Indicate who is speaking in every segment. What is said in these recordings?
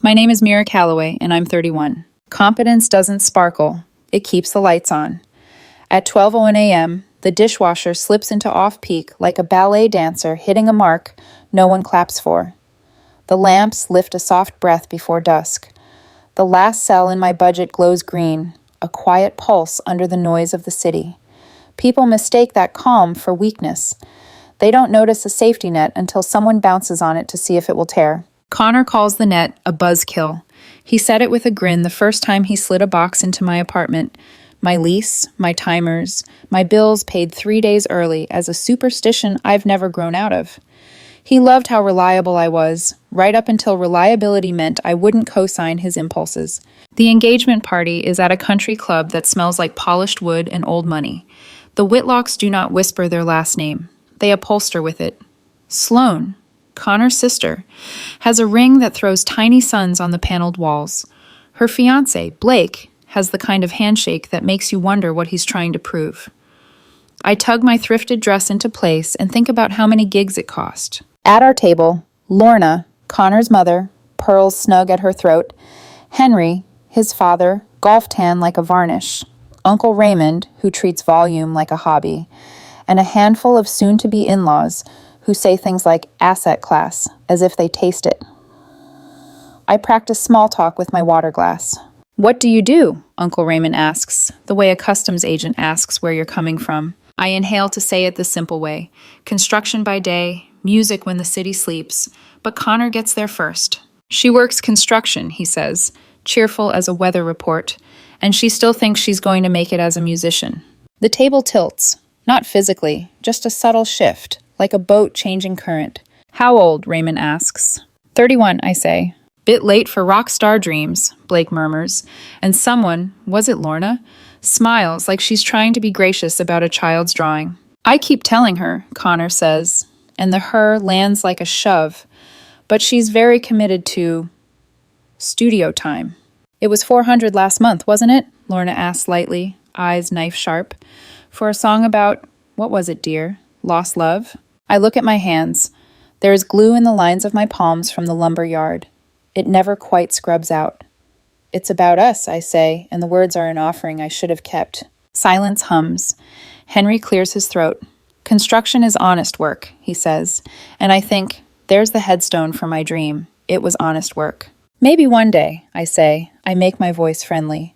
Speaker 1: My name is Mira Calloway, and I'm 31. Competence doesn't sparkle. It keeps the lights on. At 12:01 a.m., the dishwasher slips into off-peak like a ballet dancer hitting a mark no one claps for. The lamps lift a soft breath before dusk. The last cell in my budget glows green, a quiet pulse under the noise of the city. People mistake that calm for weakness. They don't notice a safety net until someone bounces on it to see if it will tear. Connor calls the net a buzzkill. He said it with a grin the first time he slid a box into my apartment. My lease, my timers, my bills paid 3 days early as a superstition I've never grown out of. He loved how reliable I was, right up until reliability meant I wouldn't co-sign his impulses. The engagement party is at a country club that smells like polished wood and old money. The Whitlocks do not whisper their last name. They upholster with it. Sloane, Connor's sister, has a ring that throws tiny suns on the paneled walls. Her fiancé, Blake, has the kind of handshake that makes you wonder what he's trying to prove. I tug my thrifted dress into place and think about how many gigs it cost. At our table, Lorna, Connor's mother, pearls snug at her throat, Henry, his father, golf tan like a varnish, Uncle Raymond, who treats volume like a hobby, and a handful of soon-to-be in-laws who say things like asset class as if they taste it. I practice small talk with my water glass. "What do you do?" Uncle Raymond asks, the way a customs agent asks where you're coming from. I inhale to say it the simple way. Construction by day, music when the city sleeps, but Connor gets there first. She works construction, he says, cheerful as a weather report, and she still thinks she's going to make it as a musician. The table tilts, not physically, just a subtle shift, like a boat changing current. "How old?" Raymond asks. 31, I say. "Bit late for rock star dreams," Blake murmurs, and someone, was it Lorna, smiles like she's trying to be gracious about a child's drawing. "I keep telling her," Connor says, and the her lands like a shove, but she's very committed to studio time. "It was 400 last month, wasn't it?" Lorna asks lightly, eyes knife sharp. "For a song about, what was it, dear? Lost love?" I look at my hands. There is glue in the lines of my palms from the lumber yard. It never quite scrubs out. "It's about us," I say, and the words are an offering I should have kept. Silence hums. Henry clears his throat. "Construction is honest work," he says, and I think, there's the headstone for my dream. It was honest work. "Maybe one day," I say. I make my voice friendly.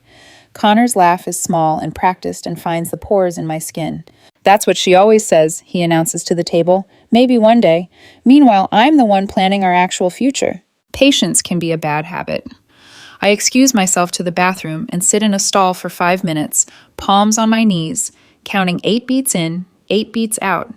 Speaker 1: Connor's laugh is small and practiced and finds the pores in my skin. "That's what she always says," he announces to the table. "Maybe one day." Meanwhile, I'm the one planning our actual future. Patience can be a bad habit. I excuse myself to the bathroom and sit in a stall for 5 minutes, palms on my knees, counting 8 beats in, 8 beats out.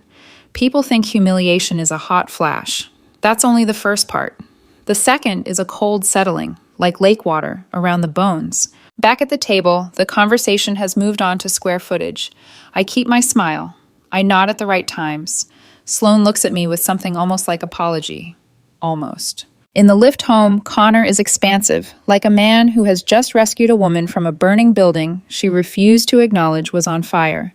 Speaker 1: People think humiliation is a hot flash. That's only the first part. The second is a cold settling, like lake water, around the bones. Back at the table, the conversation has moved on to square footage. I keep my smile. I nod at the right times. Sloane looks at me with something almost like apology. Almost. In the lift home, Connor is expansive, like a man who has just rescued a woman from a burning building she refused to acknowledge was on fire.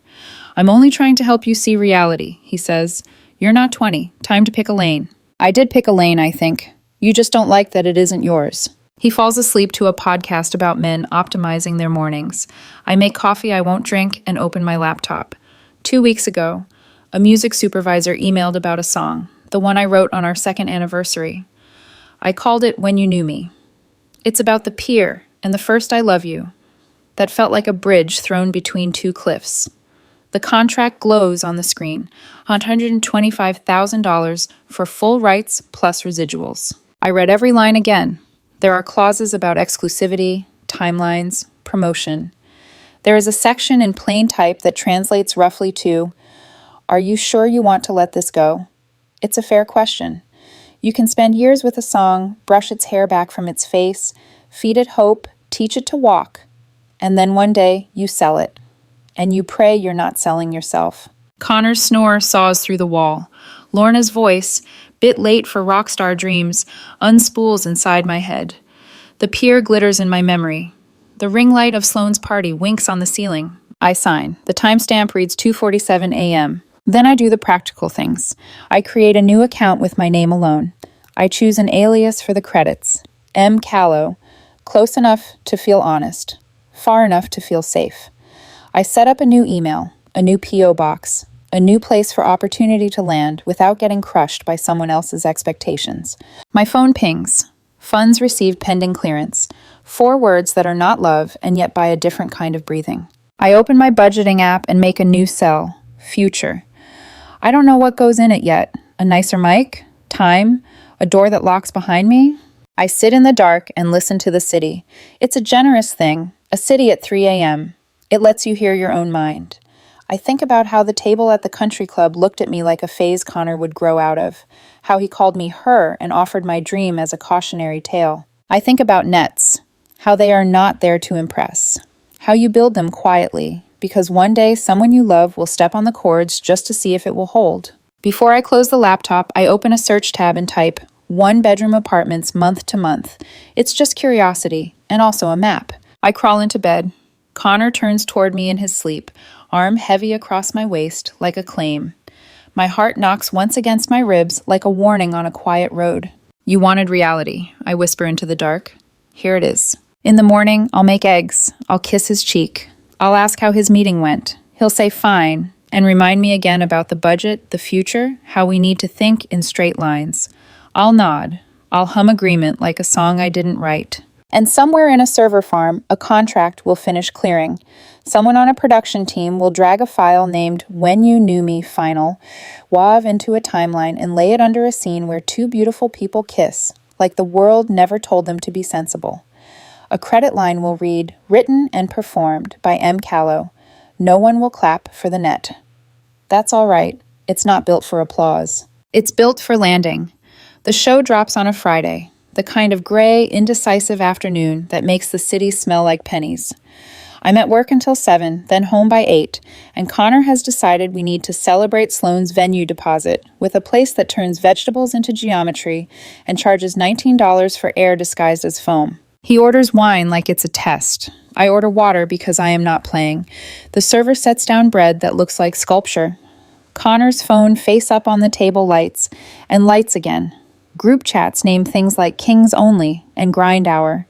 Speaker 1: "I'm only trying to help you see reality," he says. "You're not 20. Time to pick a lane." I did pick a lane, I think. You just don't like that it isn't yours. He falls asleep to a podcast about men optimizing their mornings. I make coffee I won't drink and open my laptop. 2 weeks ago, a music supervisor emailed about a song, the one I wrote on our 2nd anniversary. I called it When You Knew Me. It's about the pier and the first I love you that felt like a bridge thrown between 2 cliffs. The contract glows on the screen, $125,000 for full rights plus residuals. I read every line again. There are clauses about exclusivity, timelines, promotion. There is a section in plain type that translates roughly to, "Are you sure you want to let this go?" It's a fair question. You can spend years with a song, brush its hair back from its face, feed it hope, teach it to walk, and then one day you sell it. And you pray you're not selling yourself. Connor's snore saws through the wall. Lorna's voice, bit late for rock star dreams, unspools inside my head. The pier glitters in my memory. The ring light of Sloane's party winks on the ceiling. I sign. The timestamp reads 2:47 a.m. Then I do the practical things. I create a new account with my name alone. I choose an alias for the credits. M. Callow, close enough to feel honest, far enough to feel safe. I set up a new email, a new P.O. box, a new place for opportunity to land without getting crushed by someone else's expectations. My phone pings. Funds received pending clearance. 4 words that are not love and yet by a different kind of breathing. I open my budgeting app and make a new cell, future. I don't know what goes in it yet. A nicer mic? Time? A door that locks behind me? I sit in the dark and listen to the city. It's a generous thing, a city at 3 a.m. It lets you hear your own mind. I think about how the table at the country club looked at me like a phase Connor would grow out of, how he called me her and offered my dream as a cautionary tale. I think about nets, how they are not there to impress, how you build them quietly, because one day someone you love will step on the cords just to see if it will hold. Before I close the laptop, I open a search tab and type 1-bedroom apartments month to month. It's just curiosity, and also a map. I crawl into bed. Connor turns toward me in his sleep, arm heavy across my waist like a claim. My heart knocks once against my ribs like a warning on a quiet road. You wanted reality, I whisper into the dark. Here it is. In the morning, I'll make eggs. I'll kiss his cheek. I'll ask how his meeting went. He'll say fine, and remind me again about the budget, the future, how we need to think in straight lines. I'll nod. I'll hum agreement like a song I didn't write. And somewhere in a server farm, a contract will finish clearing. Someone on a production team will drag a file named When You Knew Me Final, WAV into a timeline and lay it under a scene where 2 beautiful people kiss, like the world never told them to be sensible. A credit line will read, written and performed by M. Callow. No one will clap for the net. That's all right. It's not built for applause. It's built for landing. The show drops on a Friday. The kind of gray, indecisive afternoon that makes the city smell like pennies. I'm at work until 7, then home by 8, and Connor has decided we need to celebrate Sloan's venue deposit with a place that turns vegetables into geometry and charges $19 for air disguised as foam. He orders wine like it's a test. I order water because I am not playing. The server sets down bread that looks like sculpture. Connor's phone face up on the table lights, and lights again. Group chats name things like Kings Only and Grind Hour.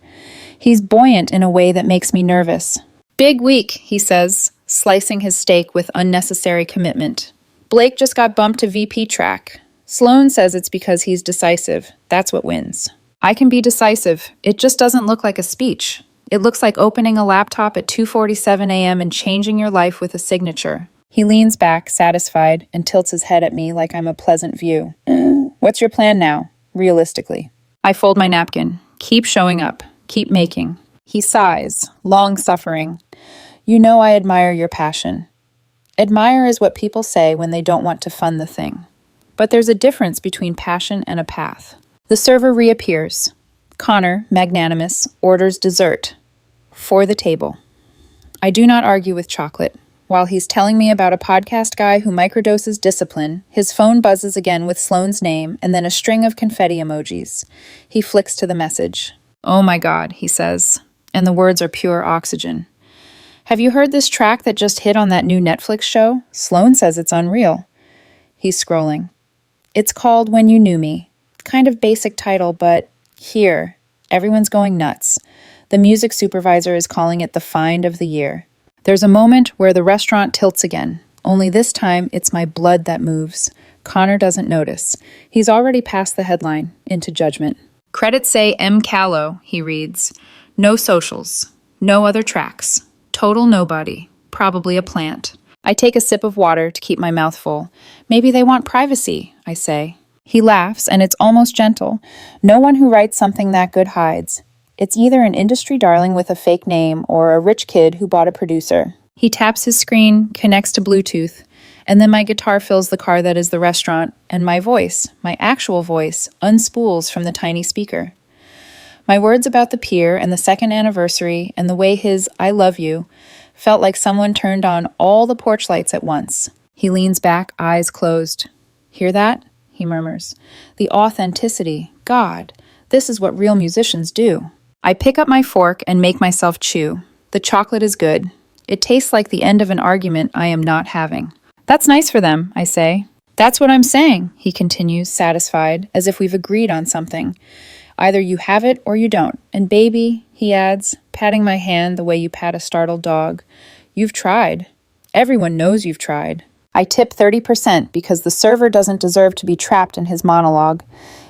Speaker 1: He's buoyant in a way that makes me nervous. Big week, he says, slicing his steak with unnecessary commitment. Blake just got bumped to VP track. Sloan says it's because he's decisive. That's what wins. I can be decisive. It just doesn't look like a speech. It looks like opening a laptop at 2:47 a.m. and changing your life with a signature. He leans back, satisfied, and tilts his head at me like I'm a pleasant view. What's your plan now? Realistically. I fold my napkin. Keep showing up. Keep making. He sighs, long-suffering. You know I admire your passion. Admire is what people say when they don't want to fund the thing. But there's a difference between passion and a path. The server reappears. Connor, magnanimous, orders dessert. For the table. I do not argue with chocolate. While he's telling me about a podcast guy who microdoses discipline, his phone buzzes again with Sloan's name and then a string of confetti emojis. He flicks to the message. Oh my God, he says, and the words are pure oxygen. Have you heard this track that just hit on that new Netflix show? Sloan says it's unreal. He's scrolling. It's called When You Knew Me. Kind of basic title, but here, everyone's going nuts. The music supervisor is calling it the find of the year. There's a moment where the restaurant tilts again, only this time it's my blood that moves. Connor doesn't notice. He's already past the headline, into judgment. Credits say M. Callow, he reads. No socials. No other tracks. Total nobody. Probably a plant. I take a sip of water to keep my mouth full. Maybe they want privacy, I say. He laughs, and it's almost gentle. No one who writes something that good hides. It's either an industry darling with a fake name or a rich kid who bought a producer. He taps his screen, connects to Bluetooth, and then my guitar fills the car that is the restaurant, and my voice, my actual voice, unspools from the tiny speaker. My words about the pier and the second anniversary and the way his I love you felt like someone turned on all the porch lights at once. He leans back, eyes closed. Hear that? He murmurs. The authenticity. God, this is what real musicians do. I pick up my fork and make myself chew. The chocolate is good. It tastes like the end of an argument I am not having. That's nice for them, I say. That's what I'm saying, he continues, satisfied, as if we've agreed on something. Either you have it or you don't. And baby, he adds, patting my hand the way you pat a startled dog, you've tried. Everyone knows you've tried. I tip 30% because the server doesn't deserve to be trapped in his monologue.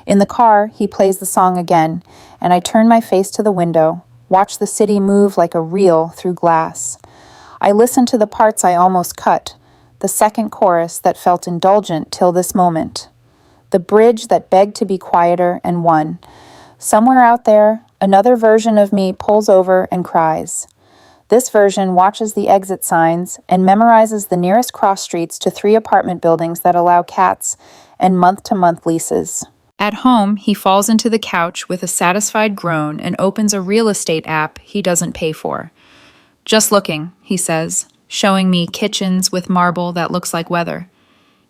Speaker 1: In the car, he plays the song again, and I turn my face to the window, watch the city move like a reel through glass. I listen to the parts I almost cut, the second chorus that felt indulgent till this moment, the bridge that begged to be quieter and won. Somewhere out there, another version of me pulls over and cries. This version watches the exit signs and memorizes the nearest cross streets to 3 apartment buildings that allow cats and month-to-month leases. At home, he falls into the couch with a satisfied groan and opens a real estate app he doesn't pay for. Just looking, he says, showing me kitchens with marble that looks like weather.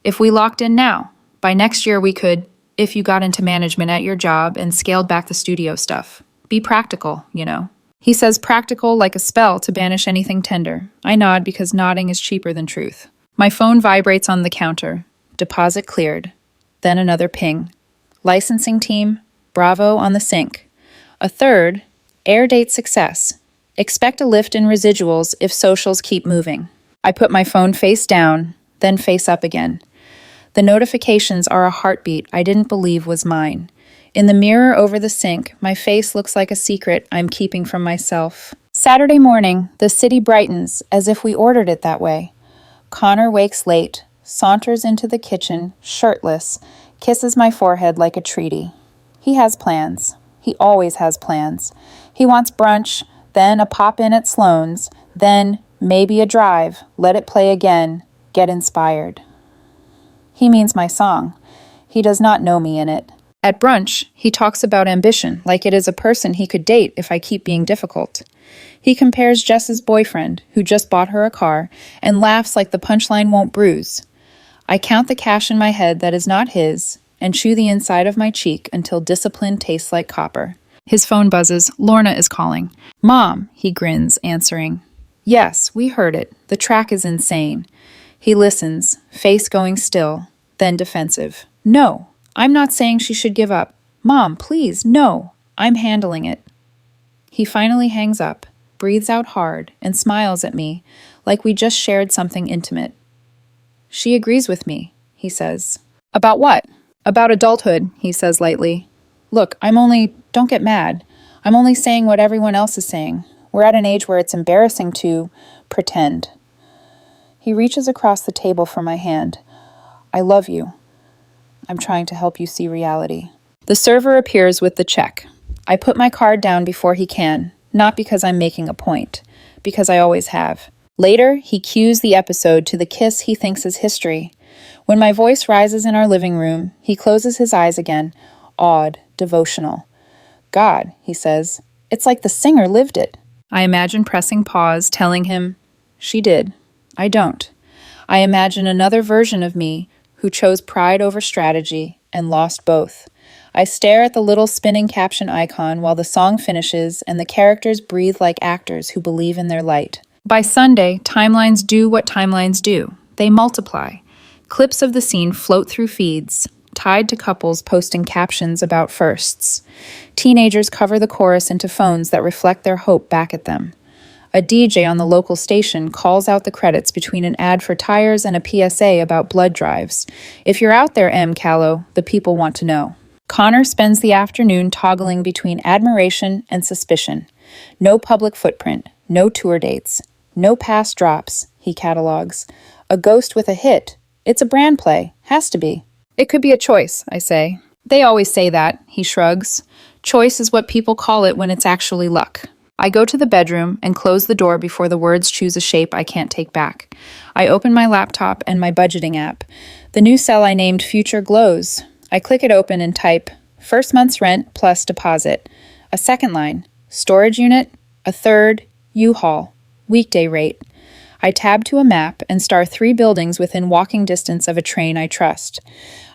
Speaker 1: If we locked in now, by next year we could, if you got into management at your job and scaled back the studio stuff. Be practical, you know. He says practical like a spell to banish anything tender. I nod because nodding is cheaper than truth. My phone vibrates on the counter. Deposit cleared. Then another ping. Licensing team, bravo on the sync. A third, air date success. Expect a lift in residuals if socials keep moving. I put my phone face down, then face up again. The notifications are a heartbeat I didn't believe was mine. In the mirror over the sink, my face looks like a secret I'm keeping from myself. Saturday morning, the city brightens as if we ordered it that way. Connor wakes late, saunters into the kitchen, shirtless, kisses my forehead like a treaty. He has plans. He always has plans. He wants brunch, then a pop-in at Sloan's, then maybe a drive, let it play again, get inspired. He means my song. He does not know me in it. At brunch, he talks about ambition like it is a person he could date if I keep being difficult. He compares Jess's boyfriend, who just bought her a car, and laughs like the punchline won't bruise. I count the cash in my head that is not his and chew the inside of my cheek until discipline tastes like copper. His phone buzzes. Lorna is calling. Mom, he grins, answering. Yes, we heard it. The track is insane. He listens, face going still, then defensive. No, I'm not saying she should give up. Mom, please, no. I'm handling it. He finally hangs up, breathes out hard, and smiles at me like we just shared something intimate. She agrees with me, he says. About what? About adulthood, he says lightly. Look, don't get mad. I'm only saying what everyone else is saying. We're at an age where it's embarrassing to pretend. He reaches across the table for my hand. I love you. I'm trying to help you see reality. The server appears with the check. I put my card down before he can, not because I'm making a point, because I always have. Later, he cues the episode to the kiss he thinks is history. When my voice rises in our living room, he closes his eyes again, awed, devotional. God, he says, it's like the singer lived it. I imagine pressing pause, telling him, she did. I don't. I imagine another version of me who chose pride over strategy and lost both. I stare at the little spinning caption icon while the song finishes and the characters breathe like actors who believe in their light. By Sunday, timelines do what timelines do. They multiply. Clips of the scene float through feeds, tied to couples posting captions about firsts. Teenagers cover the chorus into phones that reflect their hope back at them. A DJ on the local station calls out the credits between an ad for tires and a PSA about blood drives. If you're out there, M. Callow, the people want to know. Connor spends the afternoon toggling between admiration and suspicion. No public footprint, no tour dates, no past drops, he catalogs. A ghost with a hit. It's a brand play. Has to be. It could be a choice, I say. They always say that, he shrugs. Choice is what people call it when it's actually luck. I go to the bedroom and close the door before the words choose a shape I can't take back. I open my laptop and my budgeting app. The new cell I named Future glows. I click it open and type, first month's rent plus deposit. A second line, storage unit. A third, U-Haul. Weekday rate. I tab to a map and star 3 buildings within walking distance of a train I trust.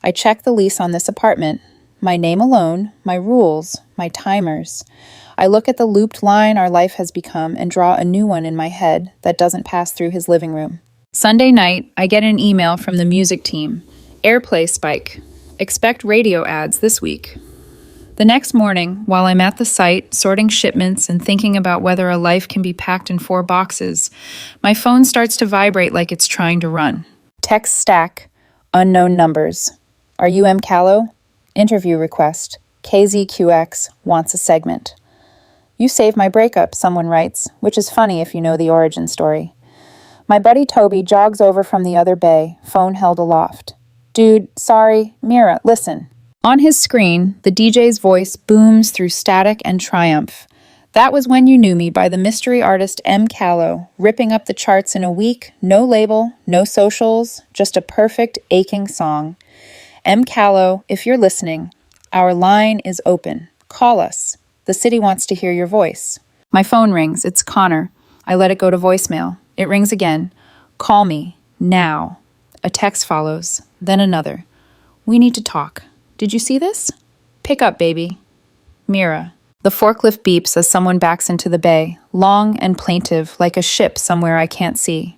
Speaker 1: I check the lease on this apartment. My name alone, my rules, my timers. I look at the looped line our life has become and draw a new one in my head that doesn't pass through his living room. Sunday night, I get an email from the music team. Airplay spike. Expect radio ads this week. The next morning, while I'm at the site, sorting shipments and thinking about whether a life can be packed in 4 boxes, my phone starts to vibrate like it's trying to run. Text stack, unknown numbers. Are you M. Callow? Interview request. KZQX wants a segment. You saved my breakup, someone writes, which is funny if you know the origin story. My buddy Toby jogs over from the other bay, phone held aloft. Dude, sorry, Mira, listen. On his screen, the DJ's voice booms through static and triumph. That was when you knew me by the mystery artist M. Callow, ripping up the charts in a week, no label, no socials, just a perfect, aching song. M. Callow, if you're listening, our line is open. Call us. The city wants to hear your voice. My phone rings. It's Connor. I let it go to voicemail. It rings again. Call me. Now. A text follows. Then another. We need to talk. Did you see this? Pick up, baby. Mira. The forklift beeps as someone backs into the bay, long and plaintive, like a ship somewhere I can't see.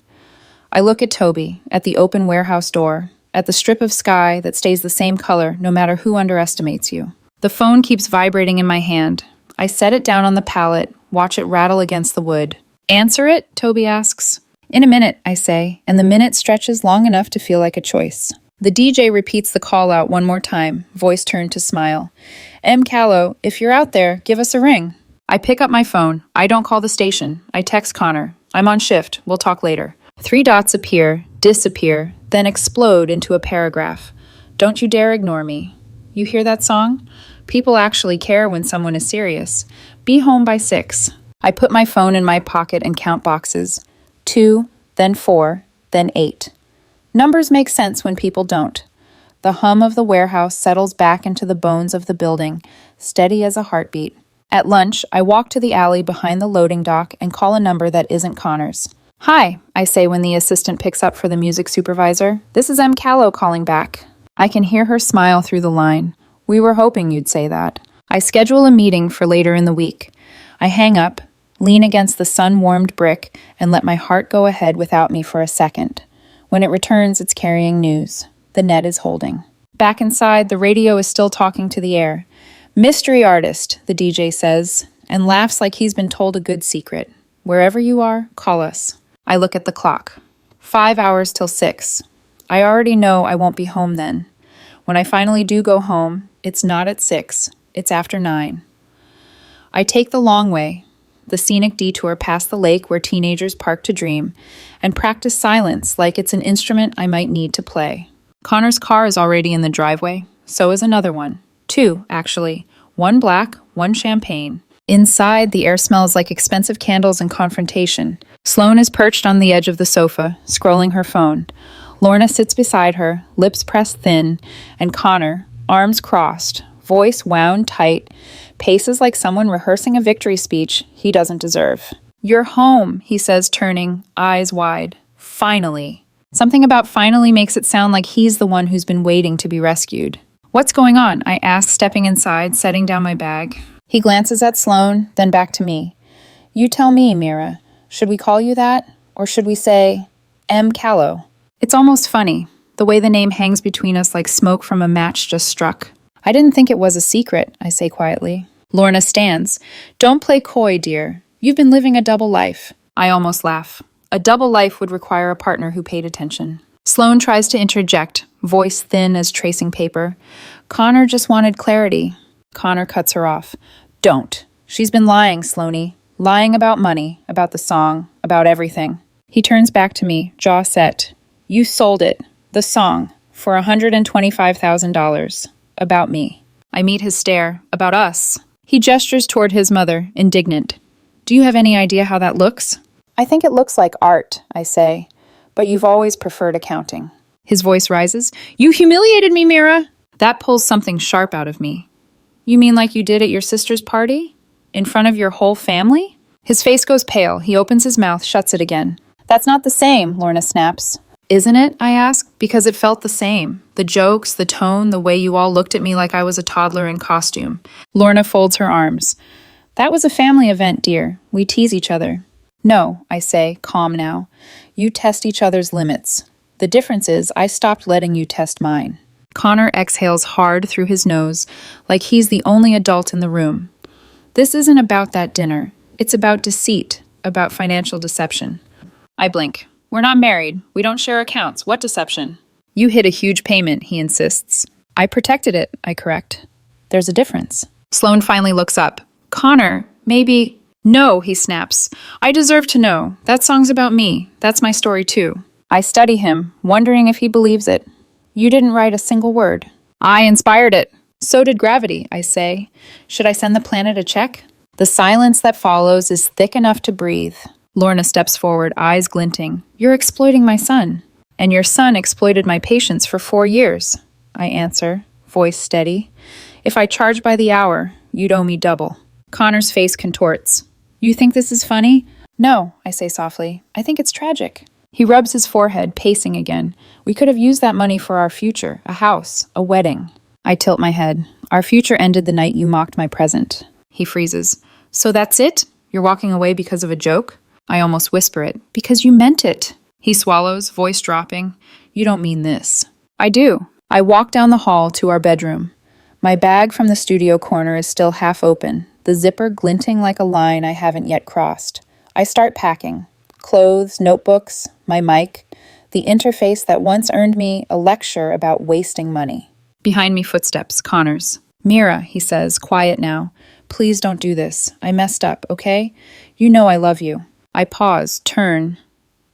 Speaker 1: I look at Toby, at the open warehouse door, at the strip of sky that stays the same color no matter who underestimates you. The phone keeps vibrating in my hand. I set it down on the pallet, watch it rattle against the wood. Answer it? Toby asks. In a minute, I say, and the minute stretches long enough to feel like a choice. The DJ repeats the call out one more time, voice turned to smile. M. Callow, if you're out there, give us a ring. I pick up my phone. I don't call the station. I text Connor. I'm on shift. We'll talk later. 3 dots appear, disappear, then explode into a paragraph. Don't you dare ignore me. You hear that song? People actually care when someone is serious. Be home by 6. I put my phone in my pocket and count boxes. 2, then 4, then 8. Numbers make sense when people don't. The hum of the warehouse settles back into the bones of the building, steady as a heartbeat. At lunch, I walk to the alley behind the loading dock and call a number that isn't Connor's. Hi, I say when the assistant picks up for the music supervisor. This is M. Callow calling back. I can hear her smile through the line. We were hoping you'd say that. I schedule a meeting for later in the week. I hang up, lean against the sun-warmed brick, and let my heart go ahead without me for a second. When it returns, it's carrying news. The net is holding. Back inside, the radio is still talking to the air. Mystery artist, the DJ says, and laughs like he's been told a good secret. Wherever you are, call us. I look at the clock. 5 hours till 6. I already know I won't be home then. When I finally do go home, it's not at 6. It's after 9. I take the long way, the scenic detour past the lake where teenagers park to dream, and practice silence like it's an instrument I might need to play. Connor's car is already in the driveway. So is another one. 2, actually. 1 black, 1 champagne. Inside, the air smells like expensive candles and confrontation. Sloane is perched on the edge of the sofa, scrolling her phone. Lorna sits beside her, lips pressed thin, and Connor, arms crossed, voice wound tight, paces like someone rehearsing a victory speech he doesn't deserve. You're home, he says, turning, eyes wide. Finally. Something about finally makes it sound like he's the one who's been waiting to be rescued. What's going on? I ask, stepping inside, setting down my bag. He glances at Sloane, then back to me. You tell me, Mira. Should we call you that? Or should we say, M. Callow? It's almost funny, the way the name hangs between us like smoke from a match just struck. I didn't think it was a secret, I say quietly. Lorna stands. Don't play coy, dear. You've been living a double life. I almost laugh. A double life would require a partner who paid attention. Sloane tries to interject, voice thin as tracing paper. Connor just wanted clarity. Connor cuts her off. Don't. She's been lying, Sloaney. Lying about money, about the song, about everything. He turns back to me, jaw set. You sold it, the song, for $125,000. About me. I meet his stare. About us. He gestures toward his mother, indignant. Do you have any idea how that looks? I think it looks like art, I say, but you've always preferred accounting. His voice rises. You humiliated me, Mira! That pulls something sharp out of me. You mean like you did at your sister's party? In front of your whole family? His face goes pale. He opens his mouth, shuts it again. That's not the same, Lorna snaps. Isn't it? I ask, because it felt the same. The jokes, the tone, the way you all looked at me like I was a toddler in costume. Lorna folds her arms. That was a family event, dear. We tease each other. No, I say, calm now. You test each other's limits. The difference is I stopped letting you test mine. Connor exhales hard through his nose, like he's the only adult in the room. This isn't about that dinner. It's about deceit, about financial deception. I blink. We're not married. We don't share accounts. What deception? You hid a huge payment, he insists. I protected it, I correct. There's a difference. Sloane finally looks up. Connor, maybe... No, he snaps. I deserve to know. That song's about me. That's my story too. I study him, wondering if he believes it. You didn't write a single word. I inspired it. So did gravity, I say. Should I send the planet a check? The silence that follows is thick enough to breathe. Lorna steps forward, eyes glinting. You're exploiting my son. And your son exploited my patients for 4 years. I answer, voice steady. If I charge by the hour, you'd owe me double. Connor's face contorts. You think this is funny? No, I say softly. I think it's tragic. He rubs his forehead, pacing again. We could have used that money for our future, a house, a wedding. I tilt my head. Our future ended the night you mocked my present. He freezes. So that's it? You're walking away because of a joke? I almost whisper it. Because you meant it. He swallows, voice dropping. You don't mean this. I do. I walk down the hall to our bedroom. My bag from the studio corner is still half open, the zipper glinting like a line I haven't yet crossed. I start packing. Clothes, notebooks, my mic, the interface that once earned me a lecture about wasting money. Behind me, footsteps, Connor's. Mira, he says, quiet now. Please don't do this. I messed up, okay? You know I love you. I pause, turn.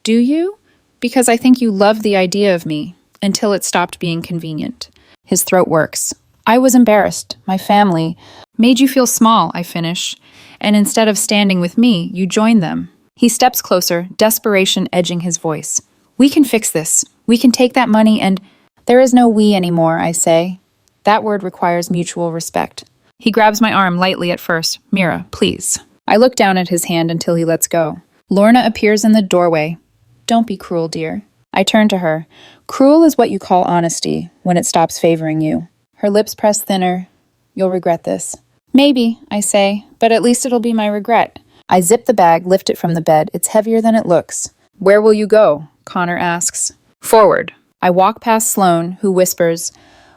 Speaker 1: Do you? Because I think you loved the idea of me, until it stopped being convenient. His throat works. I was embarrassed. My family made you feel small, I finish. And instead of standing with me, you joined them. He steps closer, desperation edging his voice. We can fix this. We can take that money and... There is no we anymore, I say. That word requires mutual respect. He grabs my arm lightly at first. Mira, please. I look down at his hand until he lets go. Lorna appears in the doorway. Don't be cruel, dear. I turn to her. Cruel is what you call honesty, when it stops favoring you. Her lips press thinner. You'll regret this. Maybe, I say, but at least it'll be my regret. I zip the bag, lift it from the bed. It's heavier than it looks. Where will you go? Connor asks. Forward. I walk past Sloane, who whispers,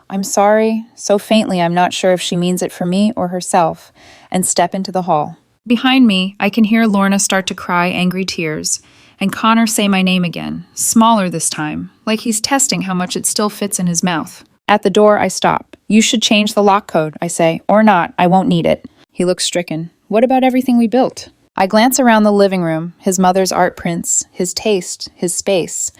Speaker 1: I'm sorry, so faintly I'm not sure if she means it for me or herself, and step into the hall. Behind me, I can hear Lorna start to cry angry tears, and Connor say my name again, smaller this time, like he's testing how much it still fits in his mouth. At the door, I stop. You should change the lock code, I say, or not, I won't need it. He looks stricken. What about everything we built? I glance around the living room, his mother's art prints, his taste, his space.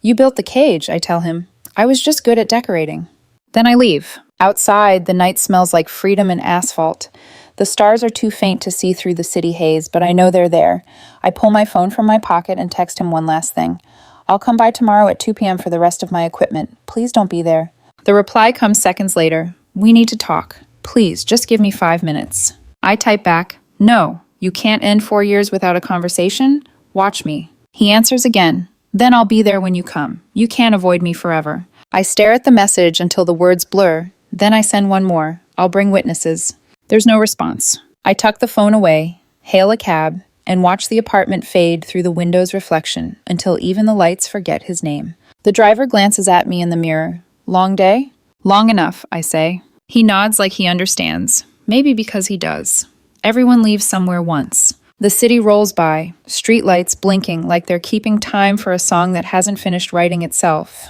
Speaker 1: You built the cage, I tell him. I was just good at decorating. Then I leave. Outside, the night smells like freedom and asphalt. The stars are too faint to see through the city haze, but I know they're there. I pull my phone from my pocket and text him one last thing. I'll come by tomorrow at 2 p.m. for the rest of my equipment. Please don't be there. The reply comes seconds later. We need to talk. Please, just give me 5 minutes. I type back, no, you can't end 4 years without a conversation? Watch me. He answers again. Then I'll be there when you come. You can't avoid me forever. I stare at the message until the words blur. Then I send one more. I'll bring witnesses. There's no response. I tuck the phone away, hail a cab, and watch the apartment fade through the window's reflection until even the lights forget his name. The driver glances at me in the mirror. Long day? Long enough, I say. He nods like he understands. Maybe because he does. Everyone leaves somewhere once. The city rolls by, streetlights blinking like they're keeping time for a song that hasn't finished writing itself.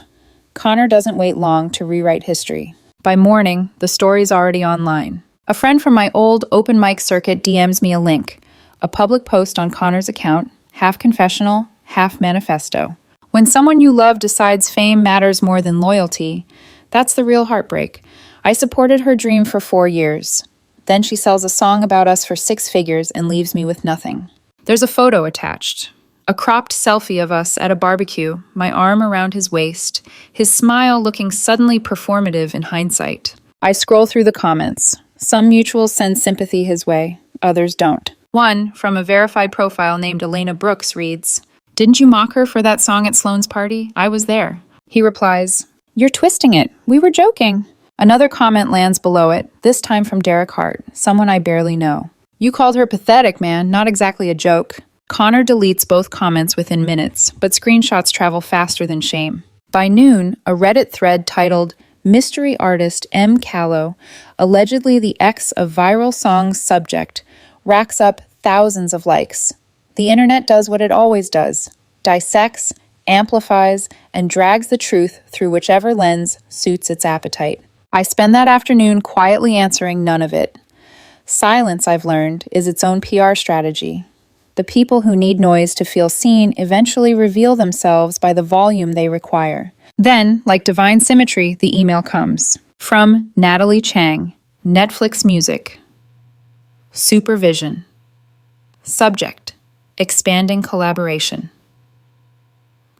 Speaker 1: Connor doesn't wait long to rewrite history. By morning, the story's already online. A friend from my old open mic circuit DMs me a link, a public post on Connor's account, half confessional, half manifesto. When someone you love decides fame matters more than loyalty, that's the real heartbreak. I supported her dream for 4 years. Then she sells a song about us for 6 figures and leaves me with nothing. There's a photo attached. A cropped selfie of us at a barbecue, my arm around his waist, his smile looking suddenly performative in hindsight. I scroll through the comments. Some mutuals send sympathy his way, others don't. One, from a verified profile named Elena Brooks, reads, Didn't you mock her for that song at Sloane's party? I was there. He replies, You're twisting it. We were joking. Another comment lands below it, this time from Derek Hart, someone I barely know. You called her pathetic, man, not exactly a joke. Connor deletes both comments within minutes, but screenshots travel faster than shame. By noon, a Reddit thread titled, Mystery artist M. Callow, allegedly the ex of viral song's subject, racks up thousands of likes. The internet does what it always does: dissects, amplifies, and drags the truth through whichever lens suits its appetite. I spend that afternoon quietly answering none of it. Silence, I've learned, is its own PR strategy. The people who need noise to feel seen eventually reveal themselves by the volume they require. Then, like divine symmetry, the email comes. From Natalie Chang, Netflix Music. Supervision. Subject: expanding collaboration.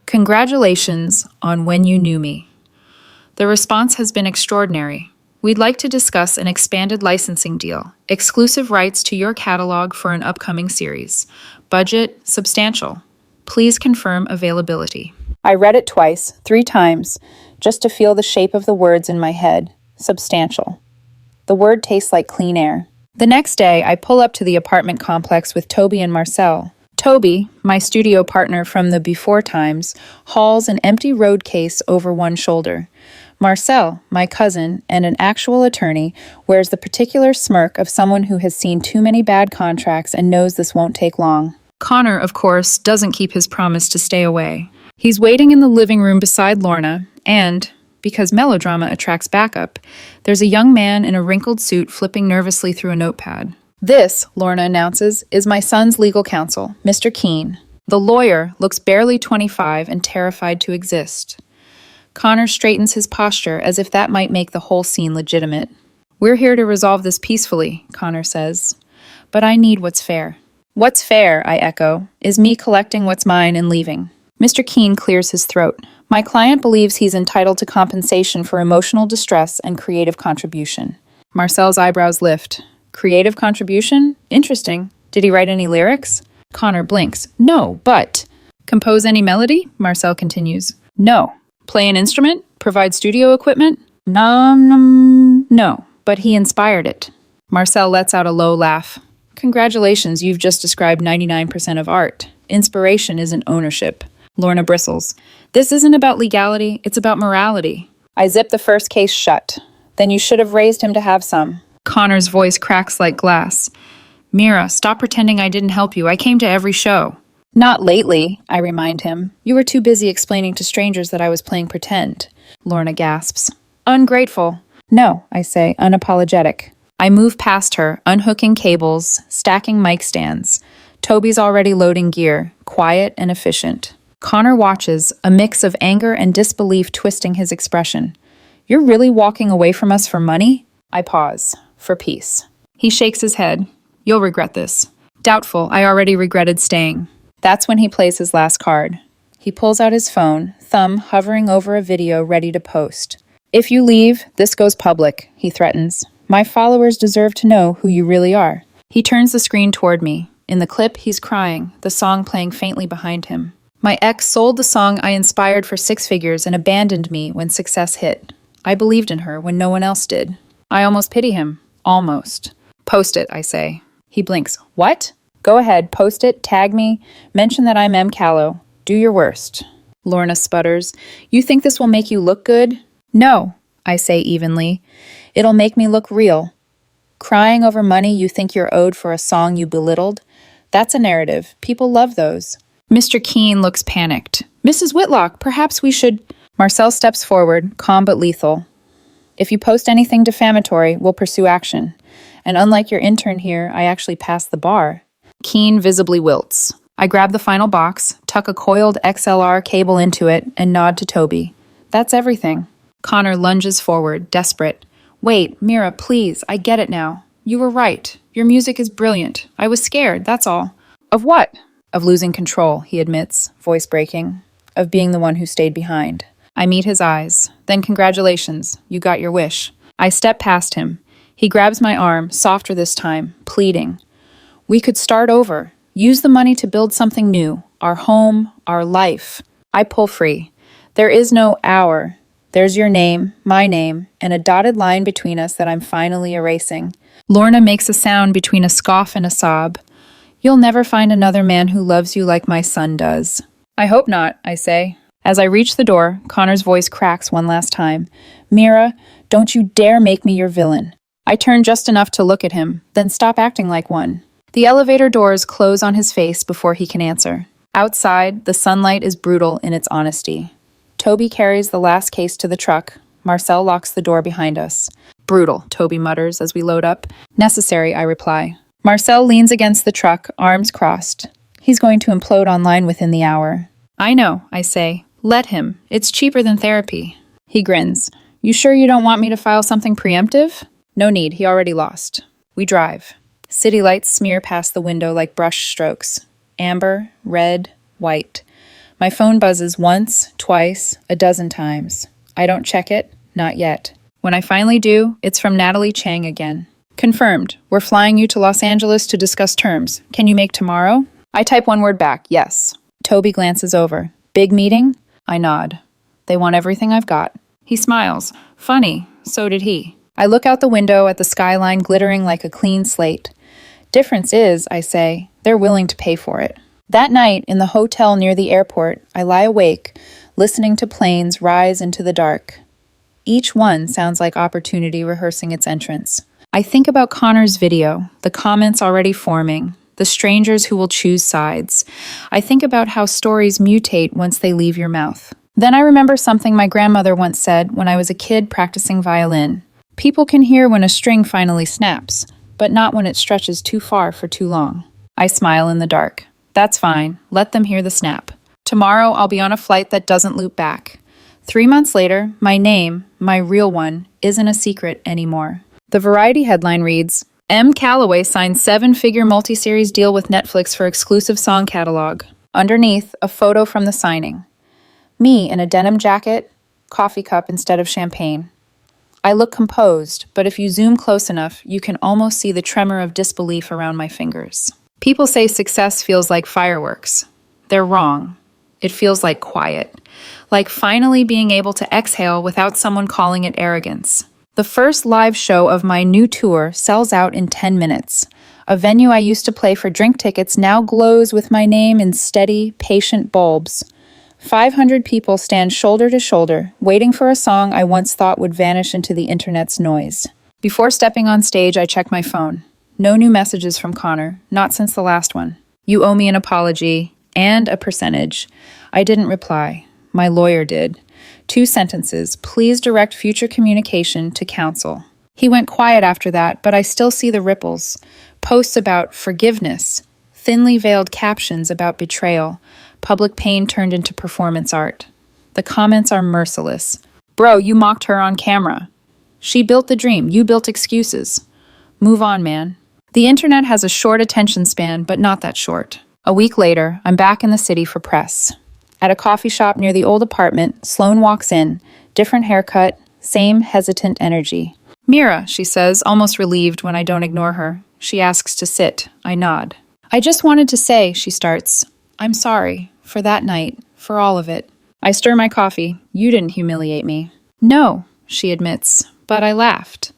Speaker 1: Congratulations on When You Knew Me. The response has been extraordinary. We'd like to discuss an expanded licensing deal, exclusive rights to your catalog for an upcoming series. Budget substantial. Please confirm availability. I read it twice, 3 times, just to feel the shape of the words in my head. Substantial. The word tastes like clean air. The next day, I pull up to the apartment complex with Toby and Marcel. Toby, my studio partner from the before times, hauls an empty road case over one shoulder. Marcel, my cousin and an actual attorney, wears the particular smirk of someone who has seen too many bad contracts and knows this won't take long. Connor, of course, doesn't keep his promise to stay away. He's waiting in the living room beside Lorna, and, because melodrama attracts backup, there's a young man in a wrinkled suit flipping nervously through a notepad. This, Lorna announces, is my son's legal counsel, Mr. Keene. The lawyer looks barely 25 and terrified to exist. Connor straightens his posture as if that might make the whole scene legitimate. We're here to resolve this peacefully, Connor says. But I need what's fair. What's fair, I echo, is me collecting what's mine and leaving. Mr. Keene clears his throat. My client believes he's entitled to compensation for emotional distress and creative contribution. Marcel's eyebrows lift. Creative contribution? Interesting. Did he write any lyrics? Connor blinks. No, but... Compose any melody? Marcel continues. No. Play an instrument? Provide studio equipment? No, but he inspired it. Marcel lets out a low laugh. Congratulations, you've just described 99% of art. Inspiration isn't ownership. Lorna bristles. This isn't about legality, it's about morality. I zip the first case shut. Then you should have raised him to have some. Connor's voice cracks like glass. Mira, stop pretending I didn't help you. I came to every show. Not lately, I remind him. You were too busy explaining to strangers that I was playing pretend. Lorna gasps. Ungrateful. No, I say, unapologetic. I move past her, unhooking cables, stacking mic stands. Toby's already loading gear, quiet and efficient. Connor watches, a mix of anger and disbelief twisting his expression. You're really walking away from us for money? I pause. For peace. He shakes his head. You'll regret this. Doubtful, I already regretted staying. That's when he plays his last card. He pulls out his phone, thumb hovering over a video ready to post. If you leave, this goes public, he threatens. My followers deserve to know who you really are. He turns the screen toward me. In the clip, he's crying, the song playing faintly behind him. My ex sold the song I inspired for 6 figures and abandoned me when success hit. I believed in her when no one else did. I almost pity him. Almost. Post it, I say. He blinks. What? Go ahead, post it, tag me, mention that I'm M. Callow. Do your worst. Lorna sputters. You think this will make you look good? No, I say evenly. It'll make me look real. Crying over money you think you're owed for a song you belittled? That's a narrative. People love those. Mr. Keene looks panicked. Mrs. Whitlock, perhaps we should... Marcel steps forward, calm but lethal. If you post anything defamatory, we'll pursue action. And unlike your intern here, I actually passed the bar. Keene visibly wilts. I grab the final box, tuck a coiled XLR cable into it, and nod to Toby. That's everything. Connor lunges forward, desperate. Wait, Mira, please, I get it now. You were right. Your music is brilliant. I was scared, that's all. Of what? Of losing control, he admits, voice breaking. Of being the one who stayed behind. I meet his eyes. Then congratulations, you got your wish. I step past him. He grabs my arm, softer this time, pleading. We could start over. Use the money to build something new. Our home, our life. I pull free. There is no our. There's your name, my name, and a dotted line between us that I'm finally erasing. Lorna makes a sound between a scoff and a sob. You'll never find another man who loves you like my son does. I hope not, I say. As I reach the door, Connor's voice cracks one last time. Mira, don't you dare make me your villain. I turn just enough to look at him, then stop acting like one. The elevator doors close on his face before he can answer. Outside, the sunlight is brutal in its honesty. Toby carries the last case to the truck. Marcel locks the door behind us. Brutal, Toby mutters as we load up. Necessary, I reply. Marcel leans against the truck, arms crossed. He's going to implode online within the hour. I know, I say. Let him. It's cheaper than therapy. He grins. You sure you don't want me to file something preemptive? No need, he already lost. We drive. City lights smear past the window like brush strokes. Amber, red, white. My phone buzzes once, twice, a dozen times. I don't check it, not yet. When I finally do, it's from Natalie Chang again. Confirmed. We're flying you to Los Angeles to discuss terms. Can you make tomorrow? I type one word back, yes. Toby glances over. Big meeting? I nod. They want everything I've got. He smiles. Funny, so did he. I look out the window at the skyline glittering like a clean slate. Difference is, I say, they're willing to pay for it. That night, in the hotel near the airport, I lie awake, listening to planes rise into the dark. Each one sounds like opportunity rehearsing its entrance. I think about Connor's video, the comments already forming, the strangers who will choose sides. I think about how stories mutate once they leave your mouth. Then I remember something my grandmother once said when I was a kid practicing violin. People can hear when a string finally snaps, but not when it stretches too far for too long. I smile in the dark. That's fine. Let them hear the snap. Tomorrow I'll be on a flight that doesn't loop back. 3 months later, my name, my real one, isn't a secret anymore. The Variety headline reads, M. Calloway signs 7-figure multi-series deal with Netflix for exclusive song catalog. Underneath, a photo from the signing. Me in a denim jacket, coffee cup instead of champagne. I look composed, but if you zoom close enough, you can almost see the tremor of disbelief around my fingers. People say success feels like fireworks. They're wrong. It feels like quiet. Like finally being able to exhale without someone calling it arrogance. The first live show of my new tour sells out in 10 minutes. A venue I used to play for drink tickets now glows with my name in steady, patient bulbs. 500 people stand shoulder to shoulder, waiting for a song I once thought would vanish into the internet's noise. Before stepping on stage, I check my phone. No new messages from Connor, not since the last one. You owe me an apology and a percentage. I didn't reply. My lawyer did. 2 sentences. Please direct future communication to counsel. He went quiet after that, but I still see the ripples. Posts about forgiveness, thinly veiled captions about betrayal, public pain turned into performance art. The comments are merciless. Bro, you mocked her on camera. She built the dream. You built excuses. Move on, man. The internet has a short attention span, but not that short. A week later, I'm back in the city for press. At a coffee shop near the old apartment, Sloane walks in. Different haircut, same hesitant energy. Mira, she says, almost relieved when I don't ignore her. She asks to sit. I nod. I just wanted to say, she starts, I'm sorry, for that night, for all of it. I stir my coffee. You didn't humiliate me. No, she admits, but I laughed.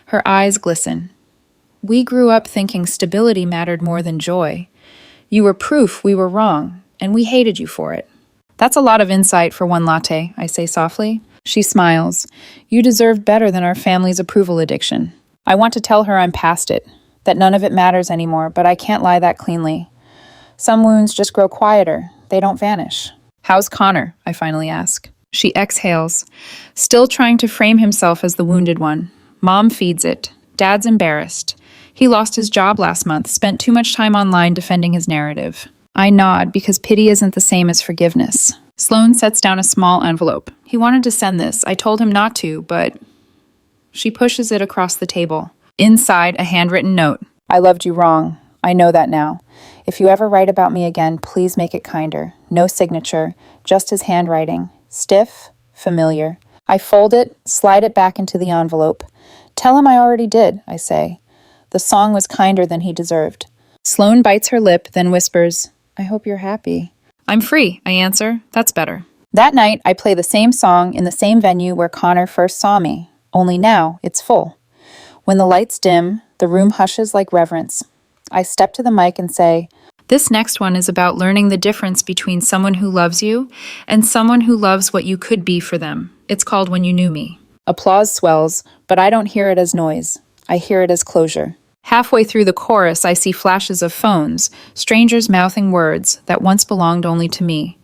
Speaker 1: Her eyes glisten. We grew up thinking stability mattered more than joy. You were proof we were wrong, and we hated you for it. That's a lot of insight for one latte, I say softly. She smiles. You deserve better than our family's approval addiction. I want to tell her I'm past it, that none of it matters anymore, but I can't lie that cleanly. Some wounds just grow quieter. They don't vanish. How's Connor? I finally ask. She exhales, still trying to frame himself as the wounded one. Mom feeds it. Dad's embarrassed. He lost his job last month, spent too much time online defending his narrative. I nod because pity isn't the same as forgiveness. Sloane sets down a small envelope. He wanted to send this. I told him not to, but... She pushes it across the table. Inside, a handwritten note. I loved you wrong. I know that now. If you ever write about me again, please make it kinder. No signature, just his handwriting. Stiff, familiar. I fold it, slide it back into the envelope. Tell him I already did, I say. The song was kinder than he deserved. Sloane bites her lip, then whispers, I hope you're happy. I'm free, I answer. That's better. That night, I play the same song in the same venue where Connor first saw me. Only now, it's full. When the lights dim, the room hushes like reverence. I step to the mic and say, this next one is about learning the difference between someone who loves you and someone who loves what you could be for them. It's called When You Knew Me. Applause swells, but I don't hear it as noise. I hear it as closure. Halfway through the chorus, I see flashes of phones, strangers mouthing words that once belonged only to me.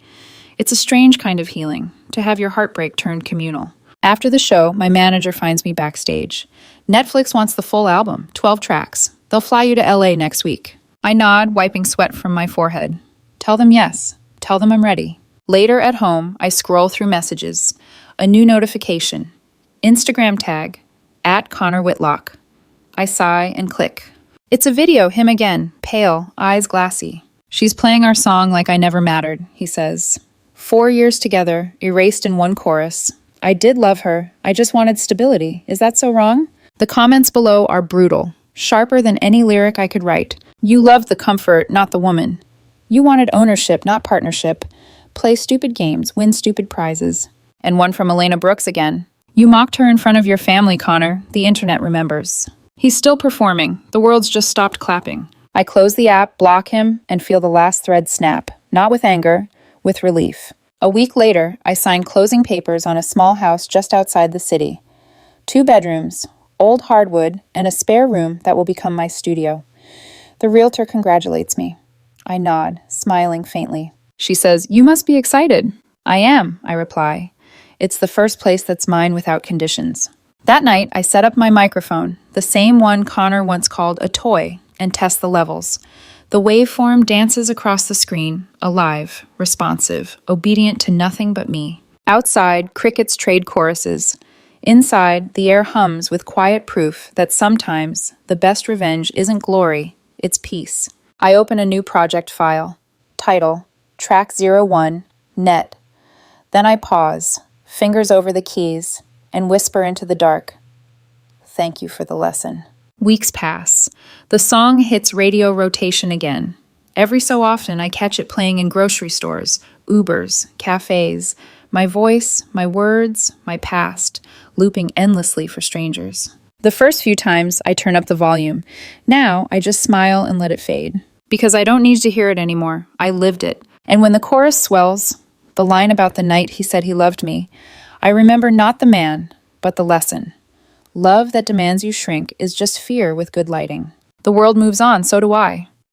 Speaker 1: It's a strange kind of healing, to have your heartbreak turned communal. After the show, my manager finds me backstage. Netflix wants the full album, 12 tracks. They'll fly you to LA next week. I nod, wiping sweat from my forehead. Tell them yes. Tell them I'm ready. Later at home, I scroll through messages. A new notification. Instagram tag, @ConnorWhitlock. I sigh and click. It's a video, him again, pale, eyes glassy. She's playing our song like I never mattered, he says. 4 years together, erased in one chorus. I did love her. I just wanted stability. Is that so wrong? The comments below are brutal, sharper than any lyric I could write. You loved the comfort, not the woman. You wanted ownership, not partnership. Play stupid games, win stupid prizes. And one from Elena Brooks again. You mocked her in front of your family, Connor. The internet remembers. He's still performing. The world's just stopped clapping. I close the app, block him, and feel the last thread snap. Not with anger, with relief. A week later, I signed closing papers on a small house just outside the city. 2 bedrooms, old hardwood, and a spare room that will become my studio. The realtor congratulates me. I nod, smiling faintly. She says, "You must be excited." "I am," I reply. "It's the first place that's mine without conditions." That night, I set up my microphone, the same one Connor once called a toy, and test the levels. The waveform dances across the screen, alive, responsive, obedient to nothing but me. Outside, crickets trade choruses. Inside, the air hums with quiet proof that sometimes the best revenge isn't glory, it's peace. I open a new project file. Title, Track 01, Net. Then I pause, fingers over the keys, and whisper into the dark. Thank you for the lesson. Weeks pass. The song hits radio rotation again. Every so often, I catch it playing in grocery stores, Ubers, cafes. My voice, my words, my past, looping endlessly for strangers. The first few times, I turn up the volume. Now, I just smile and let it fade. Because I don't need to hear it anymore. I lived it. And when the chorus swells, the line about the night he said he loved me, I remember not the man, but the lesson. Love that demands you shrink is just fear with good lighting. The world moves on, so do I.